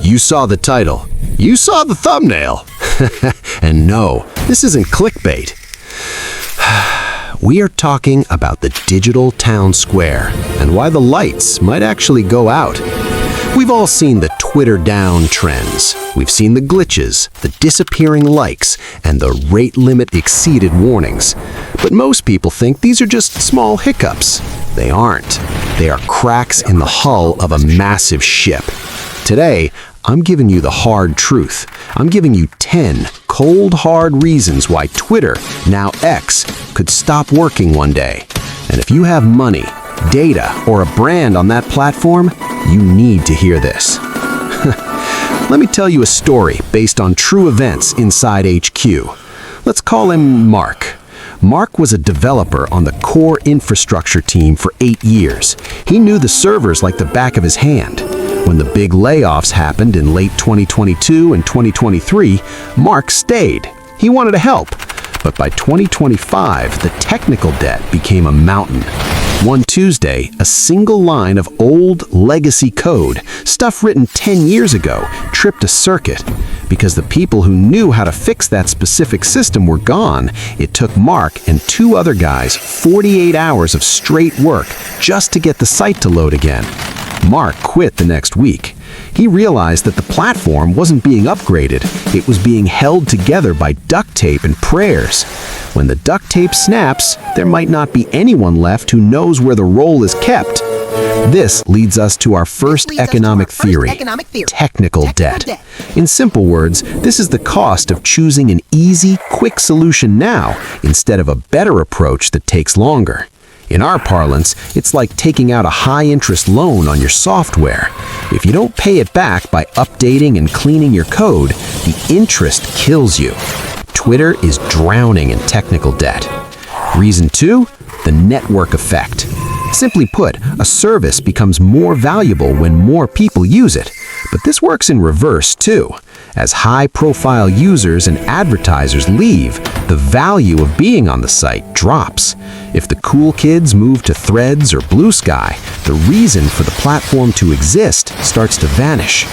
You saw the title. You saw the thumbnail. And no, this isn't clickbait. We are talking about the digital town square and why the lights might actually go out. We've all seen the Twitter down trends. We've seen the glitches, the disappearing likes, and the rate limit exceeded warnings. But most people think these are just small hiccups. They aren't. They are cracks in the hull of a massive ship. Today, I'm giving you the hard truth. I'm giving you 10 cold, hard reasons why Twitter, now X, could stop working one day. And if you have money, data, or a brand on that platform, you need to hear this. Let me tell you a story based on true events inside HQ. Let's call him Mark. Mark was a developer on the core infrastructure team for 8 years. He knew the servers like the back of his hand. When the big layoffs happened in late 2022 and 2023, Mark stayed. He wanted to help. But by 2025, the technical debt became a mountain. One Tuesday, a single line of old legacy code, stuff written 10 years ago, tripped a circuit. Because the people who knew how to fix that specific system were gone, it took Mark and 2 other guys 48 hours of straight work just to get the site to load again. Mark quit the next week. He realized that the platform wasn't being upgraded. It was being held together by duct tape and prayers. When the duct tape snaps, there might not be anyone left who knows where the roll is kept. This leads us to our first economic theory, technical debt. In simple words, this is the cost of choosing an easy, quick solution now instead of a better approach that takes longer. In our parlance, it's like taking out a high-interest loan on your software. If you don't pay it back by updating and cleaning your code, the interest kills you. Twitter is drowning in technical debt. Reason 2, the network effect. Simply put, a service becomes more valuable when more people use it. But this works in reverse, too. As high-profile users and advertisers leave, the value of being on the site drops. If the cool kids move to Threads or Blue Sky, the reason for the platform to exist starts to vanish.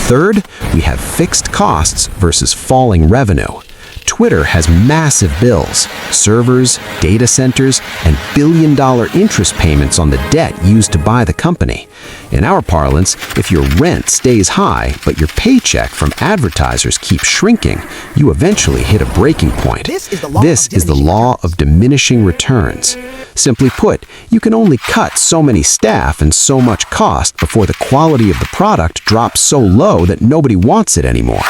Third, we have fixed costs versus falling revenue. Twitter has massive bills, servers, data centers, and billion-dollar interest payments on the debt used to buy the company. In our parlance, if your rent stays high, but your paycheck from advertisers keeps shrinking, you eventually hit a breaking point. This is the law of diminishing returns. Simply put, you can only cut so many staff and so much cost before the quality of the product drops so low that nobody wants it anymore.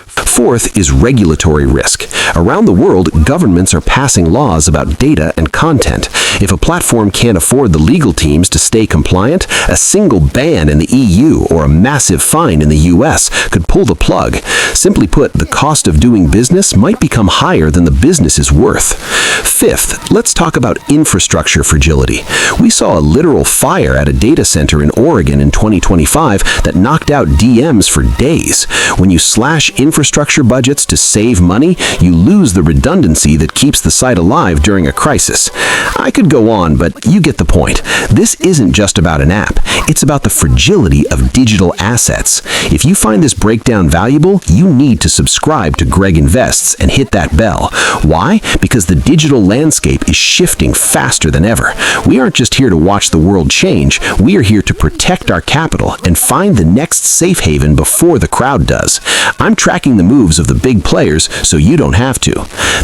Fourth is regulatory risk. Around the world, governments are passing laws about data and content. If a platform can't afford the legal teams to stay compliant, a single ban in the EU or a massive fine in the US could pull the plug. Simply put, the cost of doing business might become higher than the business is worth. Fifth, let's talk about infrastructure fragility. We saw a literal fire at a data center in Oregon in 2025 that knocked out DMs for days. When you slash infrastructure budgets to save money, you lose the redundancy that keeps the site alive during a crisis. I could go on, but you get the point. This isn't just about an app. It's about the fragility of digital assets. If you find this breakdown valuable, you need to subscribe to Greg Invests and hit that bell. Why? Because the digital landscape is shifting faster than ever. We aren't just here to watch the world change. We are here to protect our capital and find the next safe haven before the crowd does. I'm tracking the moves of the big players so you don't have to.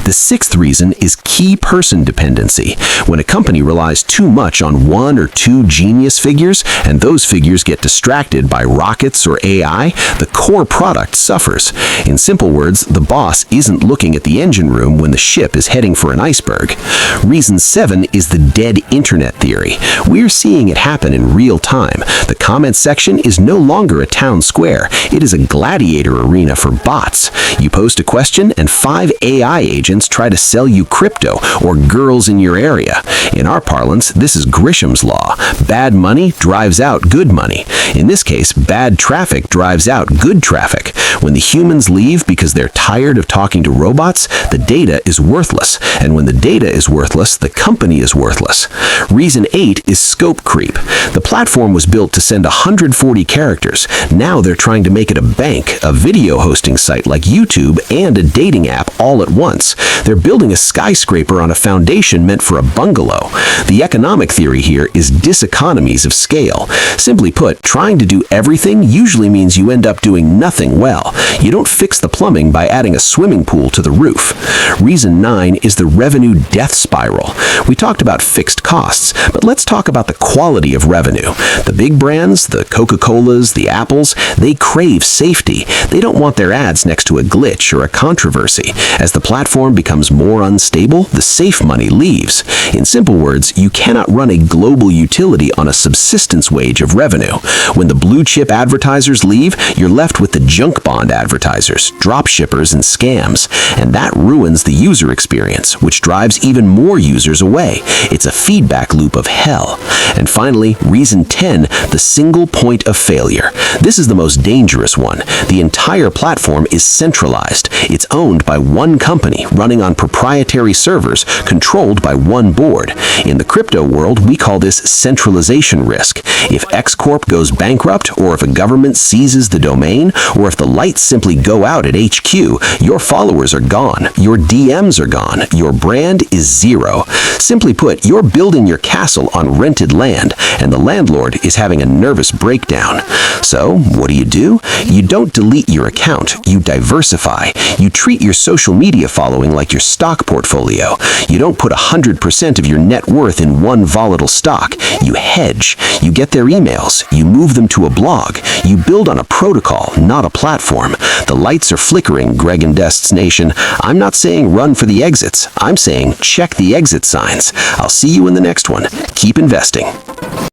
The sixth reason is key person dependency. When a company relies too much on 1 or 2 genius figures, and those figures get distracted by rockets or AI, the core product suffers. In simple words, the boss isn't looking at the engine room when the ship is heading for an iceberg. Reason 7 is the dead internet theory. We're seeing it happen in real time. The comment section is no longer a town square. It is a gladiator arena for bots. You post a question and 5 AI agents try to sell you crypto or girls in your area. In our parlance, this is Grisham's law. Bad money drives out good money. In this case, bad traffic drives out good traffic. When the humans leave because they're tired of talking to robots, the data is worthless. And when the data is worthless, the company is worthless. Reason 8 is scope creep. The platform was built to send 140 characters. Now they're trying to make it a bank, a video hosting site like YouTube, and a dating app all at once. They're building a skyscraper on a foundation meant for a bungalow. The economic theory here is diseconomies of scale. Simply put, trying to do everything usually means you end up doing nothing well. You don't fix the plumbing by adding a swimming pool to the roof. Reason 9 is the revenue death spiral. We talked about fixed costs, but let's talk about the quality of revenue. The big brands, the Coca-Colas, the Apples, they crave safety. They don't want their ads next to a glitch or a controversy. As the platform becomes more unstable, the safe money leaves. In simple words, you cannot run a global utility on a subsistence wage of revenue. When the blue chip advertisers leave, you're left with the junk bond advertisers, drop shippers, and scams. And that ruins the user experience, which drives even more users away. It's a feedback loop of hell. And finally, reason 10, the single point of failure. This is the most dangerous one. The entire platform is centralized. It's owned by one company, running on proprietary servers, controlled by one board. In the crypto world, we call this centralization risk. If X Corp goes bankrupt, or if a government seizes the domain, or if the lights simply go out at HQ, your followers are gone, your DMs are gone, your brand is zero. Simply put, you're building your castle on rented land, and the landlord is having a nervous breakdown. So, what do? You don't delete your account, you diversify. You treat your social media following like your stock portfolio. You don't put 100% of your net worth in one volatile stock. You hedge. You get their emails. You move them to a blog. You build on a protocol, not a platform. The lights are flickering, Greg and Dest's Nation. I'm not saying run for the exits. I'm saying check the exit signs. I'll see you in the next one. Keep investing.